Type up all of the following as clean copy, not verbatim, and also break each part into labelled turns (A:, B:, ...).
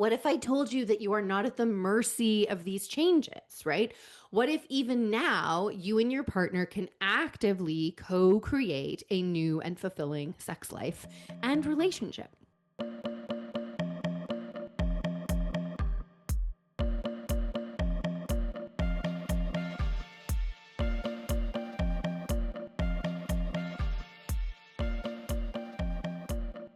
A: what if I told you that you are not at the mercy of these changes, right? What if even now you and your partner can actively co-create a new and fulfilling sex life and relationship?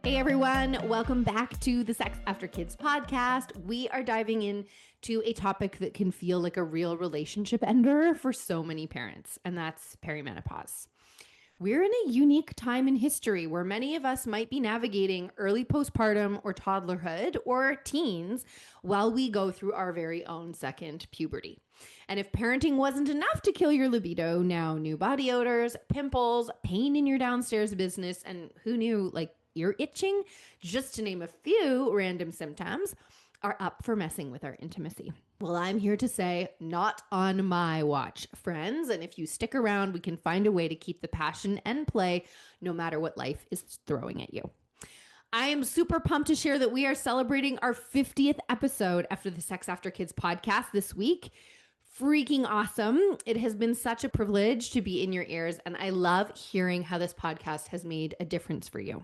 A: Hey everyone, welcome back to the Sex After Kids podcast. We are diving into a topic that can feel like a real relationship ender for so many parents, and that's perimenopause. We're in a unique time in history where many of us might be navigating early postpartum or toddlerhood or teens while we go through our very own second puberty. And if parenting wasn't enough to kill your libido, now new body odors, pimples, pain in your downstairs business, and who knew, like ear itching, just to name a few random symptoms, are up for messing with our intimacy. Well, I'm here to say, not on my watch, friends. And if you stick around, we can find a way to keep the passion and play no matter what life is throwing at you. I am super pumped to share that we are celebrating our 50th episode after the Sex After Kids podcast this week. Freaking awesome. It has been such a privilege to be in your ears, and I love hearing how this podcast has made a difference for you.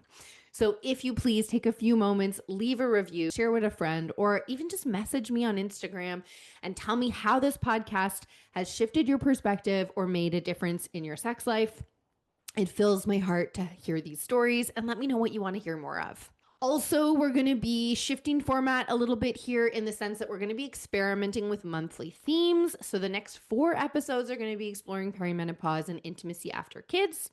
A: So if you please take a few moments, leave a review, share with a friend, or even just message me on Instagram and tell me how this podcast has shifted your perspective or made a difference in your sex life. It fills my heart to hear these stories, and let me know what you want to hear more of. Also, we're going to be shifting format a little bit here in the sense that we're going to be experimenting with monthly themes. So the next 4 episodes are going to be exploring perimenopause and intimacy after kids.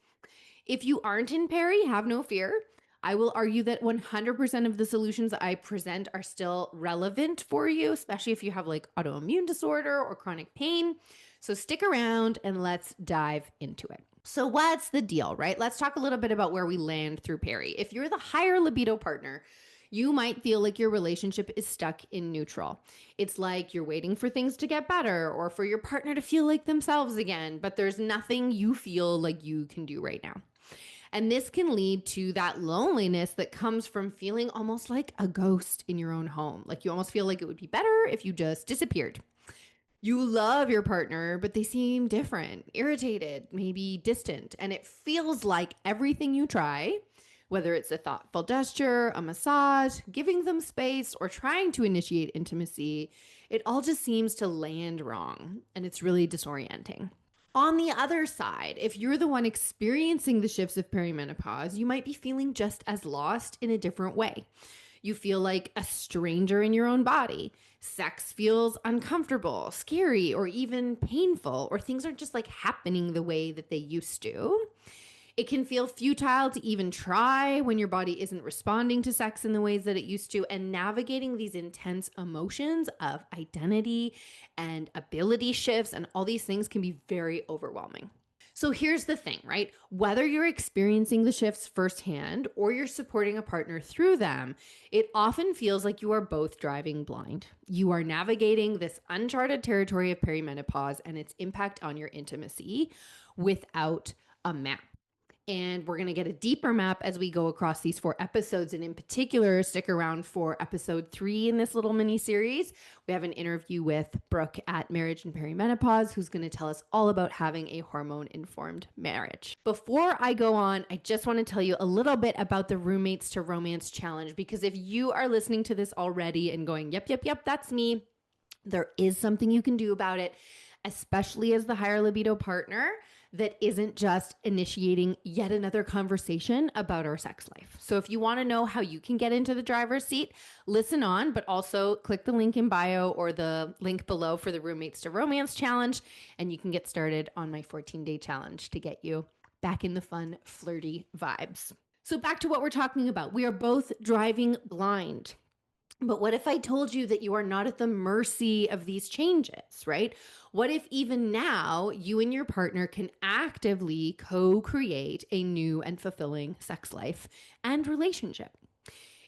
A: If you aren't in peri, have no fear. I will argue that 100% of the solutions I present are still relevant for you, especially if you have like autoimmune disorder or chronic pain. So stick around and let's dive into it. So what's the deal, right? Let's talk a little bit about where we land through peri. If you're the higher libido partner, you might feel like your relationship is stuck in neutral. It's like you're waiting for things to get better or for your partner to feel like themselves again, but there's nothing you feel like you can do right now. And this can lead to that loneliness that comes from feeling almost like a ghost in your own home. Like you almost feel like it would be better if you just disappeared. You love your partner, but they seem different, irritated, maybe distant. And it feels like everything you try, whether it's a thoughtful gesture, a massage, giving them space, or trying to initiate intimacy, it all just seems to land wrong. And it's really disorienting. On the other side, if you're the one experiencing the shifts of perimenopause, you might be feeling just as lost in a different way. You feel like a stranger in your own body. Sex feels uncomfortable, scary, or even painful, or things aren't just like happening the way that they used to. It can feel futile to even try when your body isn't responding to sex in the ways that it used to, and navigating these intense emotions of identity and ability shifts and all these things can be very overwhelming. So here's the thing, right? Whether you're experiencing the shifts firsthand or you're supporting a partner through them, it often feels like you are both driving blind. You are navigating this uncharted territory of perimenopause and its impact on your intimacy without a map. And we're going to get a deeper map as we go across these 4 episodes. And in particular, stick around for episode 3 in this little mini series. We have an interview with Brooke at Marriage and Perimenopause, who's going to tell us all about having a hormone-informed marriage. Before I go on, I just want to tell you a little bit about the Roommates to Romance Challenge, because if you are listening to this already and going, yep, that's me, there is something you can do about it, especially as the higher libido partner, that isn't just initiating yet another conversation about our sex life. So if you want to know how you can get into the driver's seat, listen on, but also click the link in bio or the link below for the Roommates to Romance Challenge, and you can get started on my 14-day challenge to get you back in the fun, flirty vibes. So back to what we're talking about. We are both driving blind. But what if I told you that you are not at the mercy of these changes, right? What if even now you and your partner can actively co-create a new and fulfilling sex life and relationship?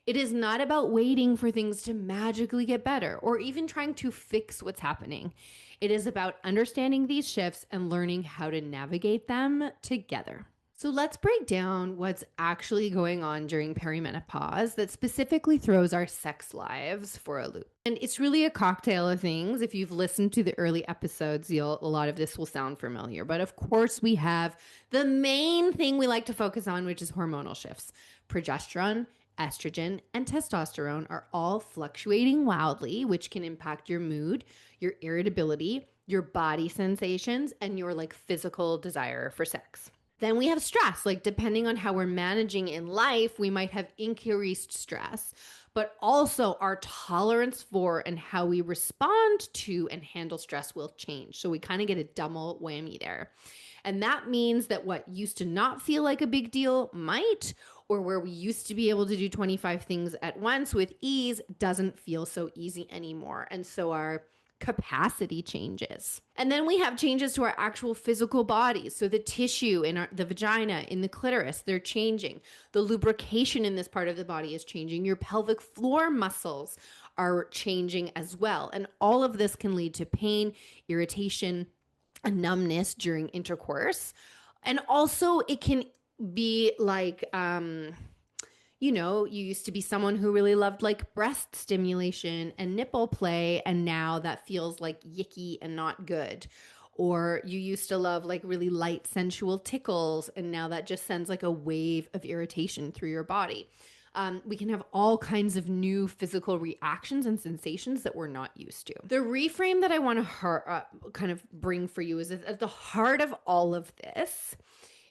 A: It is not about waiting for things to magically get better or even trying to fix what's happening. It is about understanding these shifts and learning how to navigate them together. So let's break down what's actually going on during perimenopause that specifically throws our sex lives for a loop. And it's really a cocktail of things. If you've listened to the early episodes, a lot of this will sound familiar. But of course, we have the main thing we like to focus on, which is hormonal shifts. Progesterone, estrogen, and testosterone are all fluctuating wildly, which can impact your mood, your irritability, your body sensations, and your physical desire for sex. Then we have stress. Depending on how we're managing in life, we might have increased stress, but also our tolerance for and how we respond to and handle stress will change. So we kind of get a double whammy there. And that means that what used to not feel like a big deal might, or where we used to be able to do 25 things at once with ease, doesn't feel so easy anymore. And so our capacity changes. And then we have changes to our actual physical bodies. So the tissue in the vagina, in the clitoris, they're changing. The lubrication in this part of the body is changing. Your pelvic floor muscles are changing as well. And all of this can lead to pain, irritation, and numbness during intercourse. And also it can be you used to be someone who really loved breast stimulation and nipple play, and now that feels yicky and not good. Or you used to love really light sensual tickles, and now that just sends a wave of irritation through your body. We can have all kinds of new physical reactions and sensations that we're not used to. The reframe that I want to kind of bring for you is that at the heart of all of this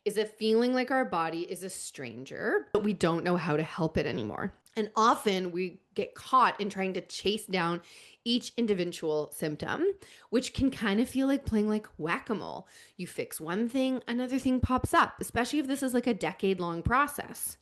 A: is a feeling like our body is a stranger, but we don't know how to help it anymore. And often we get caught in trying to chase down each individual symptom, which can kind of feel like playing whack-a-mole. You fix one thing, another thing pops up, especially if this is a decade-long process.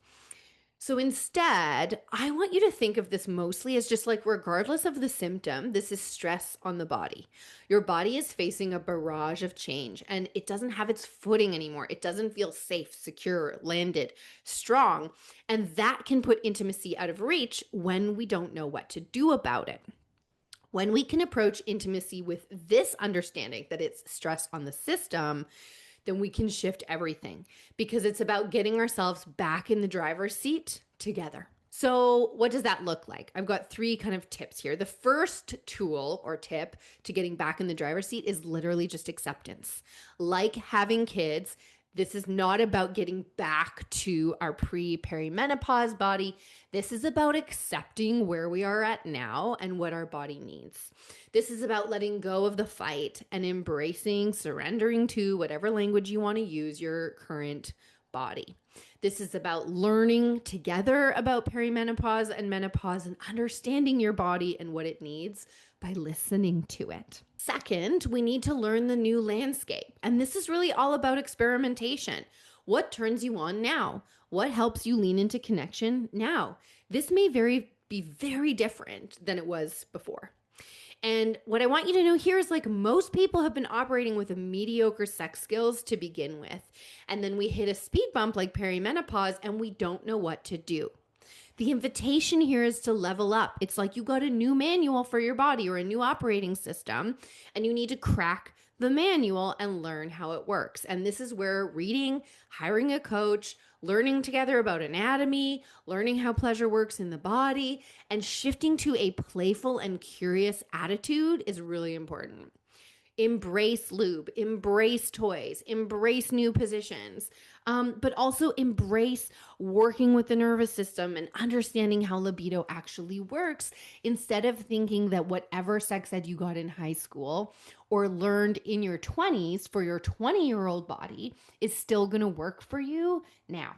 A: So instead, I want you to think of this mostly as just regardless of the symptom, this is stress on the body. Your body is facing a barrage of change and it doesn't have its footing anymore. It doesn't feel safe, secure, landed, strong. And that can put intimacy out of reach when we don't know what to do about it. When we can approach intimacy with this understanding that it's stress on the system, then we can shift everything, because it's about getting ourselves back in the driver's seat together. So what does that look like? I've got 3 kind of tips here. The first tool or tip to getting back in the driver's seat is literally just acceptance. Like having kids, this is not about getting back to our pre-perimenopause body. This is about accepting where we are at now and what our body needs. This is about letting go of the fight and embracing, surrendering to whatever language you want to use, your current body. This is about learning together about perimenopause and menopause and understanding your body and what it needs by listening to it. Second, we need to learn the new landscape. And this is really all about experimentation. What turns you on now? What helps you lean into connection now? This may be very different than it was before. And what I want you to know here is most people have been operating with a mediocre sex skills to begin with. And then we hit a speed bump like perimenopause and we don't know what to do. The invitation here is to level up. It's like you got a new manual for your body or a new operating system, and you need to crack the manual and learn how it works. And this is where reading, hiring a coach, learning together about anatomy, learning how pleasure works in the body, and shifting to a playful and curious attitude is really important. Embrace lube, embrace toys, embrace new positions, but also embrace working with the nervous system and understanding how libido actually works, instead of thinking that whatever sex ed you got in high school or learned in your 20s for your 20-year-old body is still going to work for you now.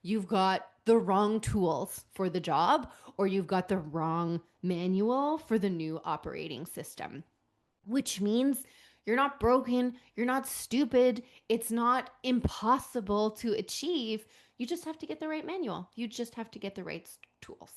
A: You've got the wrong tools for the job, or you've got the wrong manual for the new operating system. Which means you're not broken, you're not stupid, it's not impossible to achieve. You just have to get the right manual. You just have to get the right tools.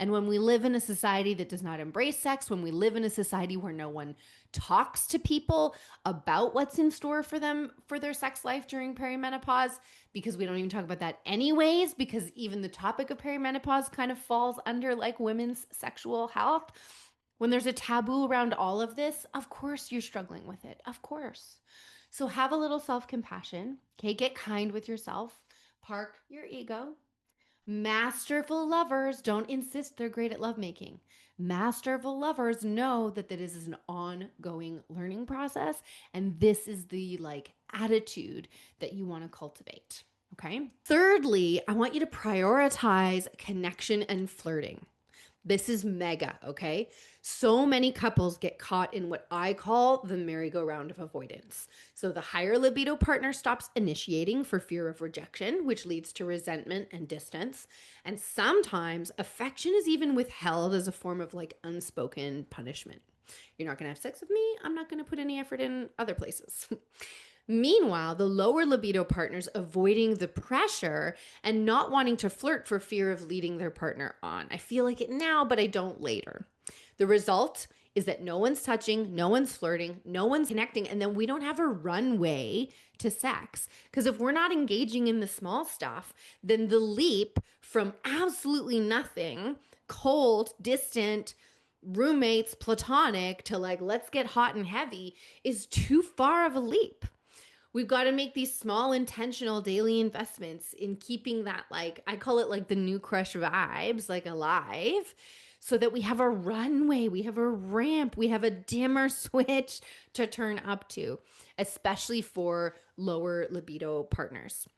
A: And when we live in a society that does not embrace sex, when we live in a society where no one talks to people about what's in store for them for their sex life during perimenopause, because we don't even talk about that anyways, because even the topic of perimenopause kind of falls under women's sexual health. When there's a taboo around all of this, of course you're struggling with it. Of course. So have a little self-compassion. Okay, get kind with yourself. Park your ego. Masterful lovers don't insist they're great at lovemaking. Masterful lovers know that this is an ongoing learning process, and this is the like attitude that you want to cultivate. Okay. Thirdly, I want you to prioritize connection and flirting. This is mega, okay? So many couples get caught in what I call the merry-go-round of avoidance. So the higher libido partner stops initiating for fear of rejection, which leads to resentment and distance. And sometimes affection is even withheld as a form of like unspoken punishment. You're not going to have sex with me. I'm not going to put any effort in other places. Meanwhile, the lower libido partner's avoiding the pressure and not wanting to flirt for fear of leading their partner on. I feel like it now, but I don't later. The result is that no one's touching, no one's flirting, no one's connecting, and then we don't have a runway to sex. Because if we're not engaging in the small stuff, then the leap from absolutely nothing, cold, distant, roommates, platonic, to like, let's get hot and heavy is too far of a leap. We've got to make these small intentional daily investments in keeping that, like, I call it like the new crush vibes, like alive, so that we have a runway, we have a ramp, we have a dimmer switch to turn up to, especially for lower libido partners.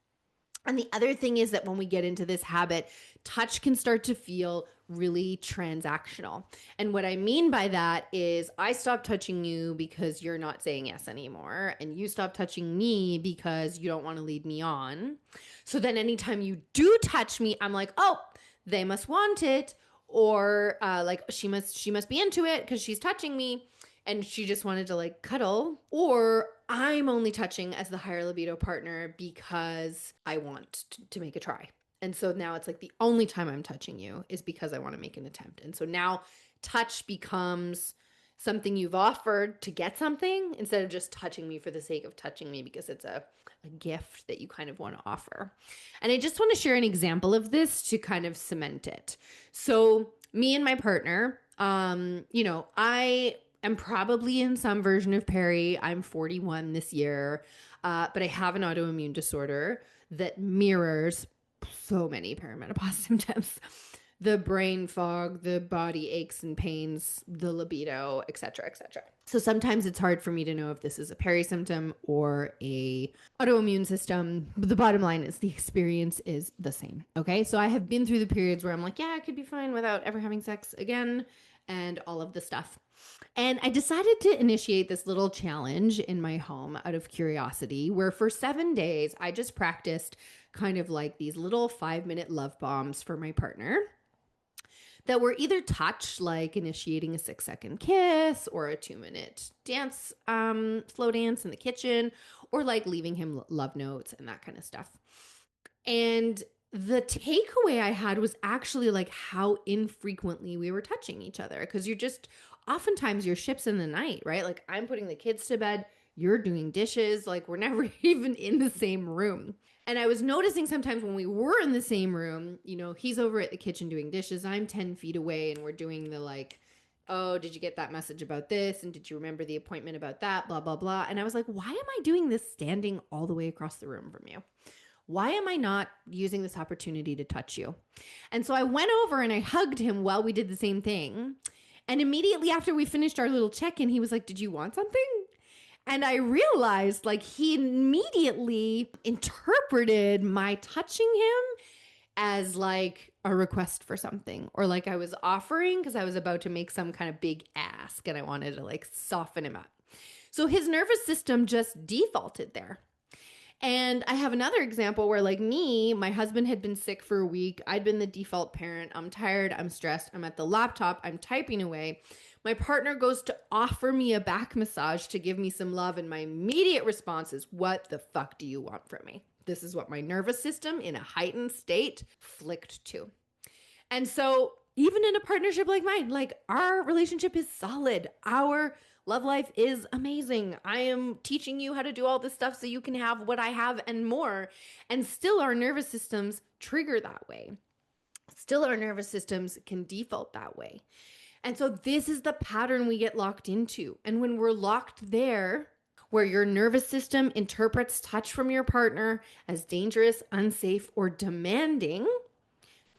A: And the other thing is that when we get into this habit, touch can start to feel really transactional. And what I mean by that is I stop touching you because you're not saying yes anymore. And you stop touching me because you don't want to lead me on. So then anytime you do touch me, I'm like, oh, they must want it. Or like she must be into it because she's touching me and she just wanted to like cuddle. Or I'm only touching as the higher libido partner because I want to make a try. And so now it's like the only time I'm touching you is because I want to make an attempt. And so now touch becomes something you've offered to get something instead of just touching me for the sake of touching me because it's a gift that you kind of want to offer. And I just want to share an example of this to kind of cement it. So me and my partner, I am probably in some version of peri. I'm 41 this year, but I have an autoimmune disorder that mirrors so many perimenopause symptoms. The brain fog, the body aches and pains, the libido, et cetera, et cetera. So sometimes it's hard for me to know if this is a peri symptom or a autoimmune system. But the bottom line is the experience is the same. Okay. So I have been through the periods where I'm like, yeah, I could be fine without ever having sex again and all of the stuff. And I decided to initiate this little challenge in my home out of curiosity, where for 7 days, I just practiced kind of like these little 5-minute love bombs for my partner that were either touch, like initiating a 6-second kiss or a 2-minute dance, slow dance in the kitchen, or like leaving him love notes and that kind of stuff. And the takeaway I had was actually like how infrequently we were touching each other. Because oftentimes your ship's in the night, right? Like I'm putting the kids to bed, you're doing dishes, like we're never even in the same room. And I was noticing sometimes when we were in the same room, he's over at the kitchen doing dishes, I'm 10 feet away and we're doing the like, oh, did you get that message about this? And did you remember the appointment about that? Blah, blah, blah. And I was like, why am I doing this standing all the way across the room from you? Why am I not using this opportunity to touch you? And so I went over and I hugged him while we did the same thing. And immediately after we finished our little check-in, he was like, did you want something? And I realized like he immediately interpreted my touching him as like a request for something, or like I was offering because I was about to make some kind of big ask and I wanted to like soften him up. So his nervous system just defaulted there. And I have another example where like my husband had been sick for a week. I'd been the default parent. I'm tired. I'm stressed. I'm at the laptop. I'm typing away. My partner goes to offer me a back massage to give me some love. And my immediate response is, what the fuck do you want from me? This is what my nervous system in a heightened state flicked to. And so even in a partnership like mine, like our relationship is solid. Our love life is amazing. I am teaching you how to do all this stuff so you can have what I have and more. And still our nervous systems trigger that way. Still our nervous systems can default that way. And so this is the pattern we get locked into. And when we're locked there, where your nervous system interprets touch from your partner as dangerous, unsafe, or demanding,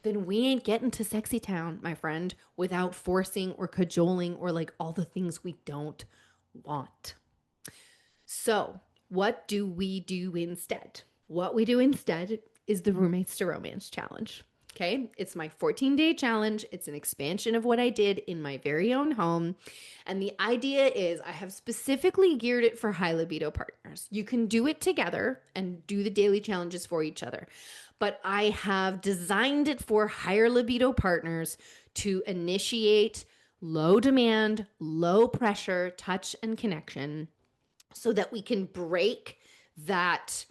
A: then we ain't getting to sexy town, my friend, without forcing or cajoling or like all the things we don't want. So, what do we do instead? What we do instead is the Roommates to Romance Challenge. Okay, it's my 14-day challenge. It's an expansion of what I did in my very own home. And the idea is I have specifically geared it for high libido partners. You can do it together and do the daily challenges for each other. But I have designed it for higher libido partners to initiate low demand, low pressure touch and connection so that we can break that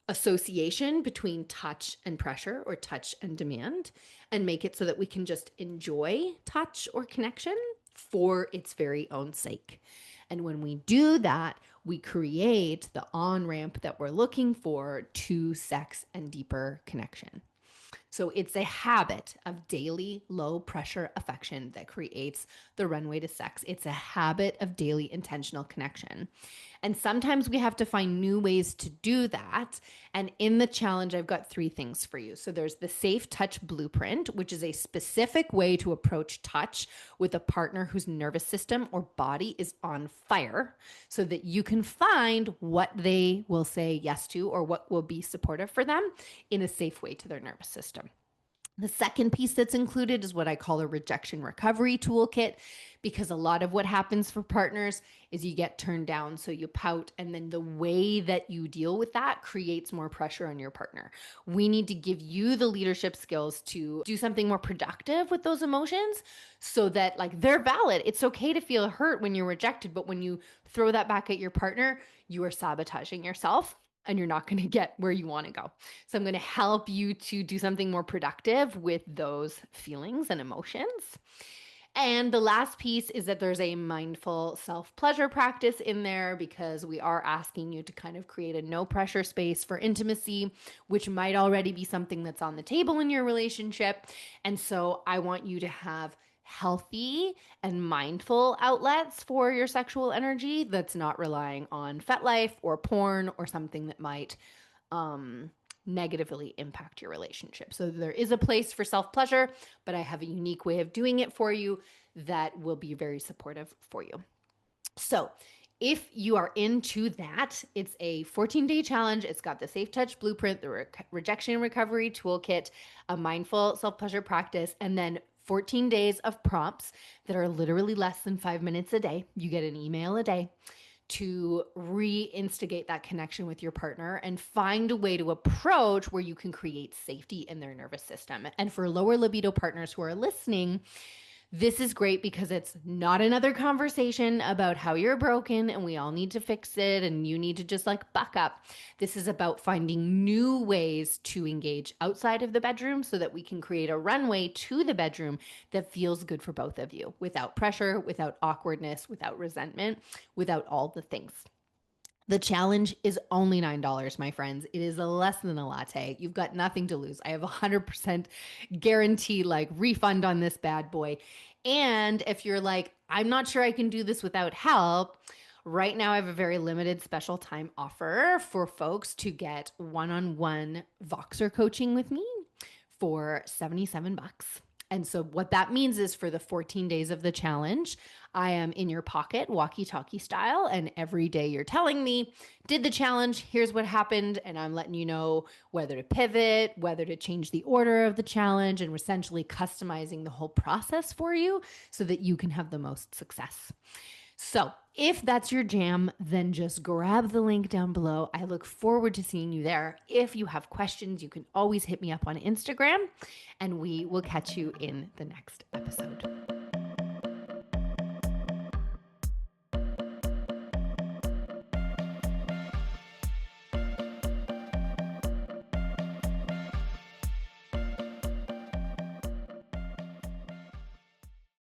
A: association between touch and pressure or touch and demand and make it so that we can just enjoy touch or connection for its very own sake. And when we do that, we create the on-ramp that we're looking for to sex and deeper connection. So it's a habit of daily low pressure affection that creates the runway to sex. It's a habit of daily intentional connection. And sometimes we have to find new ways to do that. And in the challenge, I've got 3 things for you. So there's the Safe Touch Blueprint, which is a specific way to approach touch with a partner whose nervous system or body is on fire so that you can find what they will say yes to or what will be supportive for them in a safe way to their nervous system. The second piece that's included is what I call a rejection recovery toolkit, because a lot of what happens for partners is you get turned down, so you pout, and then the way that you deal with that creates more pressure on your partner. We need to give you the leadership skills to do something more productive with those emotions so that like they're valid. It's okay to feel hurt when you're rejected, but when you throw that back at your partner, you are sabotaging yourself and you're not going to get where you want to go. So I'm going to help you to do something more productive with those feelings and emotions. And the last piece is that there's a mindful self-pleasure practice in there because we are asking you to kind of create a no pressure space for intimacy, which might already be something that's on the table in your relationship. And so I want you to have healthy and mindful outlets for your sexual energy that's not relying on FetLife or porn or something that might negatively impact your relationship. So there is a place for self-pleasure, but I have a unique way of doing it for you that will be very supportive for you. So if you are into that, it's a 14-day challenge. It's got the Safe Touch Blueprint, the Rejection Recovery Toolkit, a mindful self-pleasure practice, and then 14 days of prompts that are literally less than 5 minutes a day. You get an email a day to reinstigate that connection with your partner and find a way to approach where you can create safety in their nervous system. And for lower libido partners who are listening, this is great because it's not another conversation about how you're broken and we all need to fix it and you need to just like buck up. This is about finding new ways to engage outside of the bedroom so that we can create a runway to the bedroom that feels good for both of you without pressure, without awkwardness, without resentment, without all the things. The challenge is only $9, my friends. It is less than a latte. You've got nothing to lose. I have 100% guarantee like refund on this bad boy. And if you're like, I'm not sure I can do this without help, right now I have a very limited special time offer for folks to get one-on-one Voxer coaching with me for $77. And so what that means is for the 14 days of the challenge, I am in your pocket, walkie-talkie style, and every day you're telling me, did the challenge, here's what happened, and I'm letting you know whether to pivot, whether to change the order of the challenge, and we're essentially customizing the whole process for you so that you can have the most success. So if that's your jam, then just grab the link down below. I look forward to seeing you there. If you have questions, you can always hit me up on Instagram, and we will catch you in the next episode.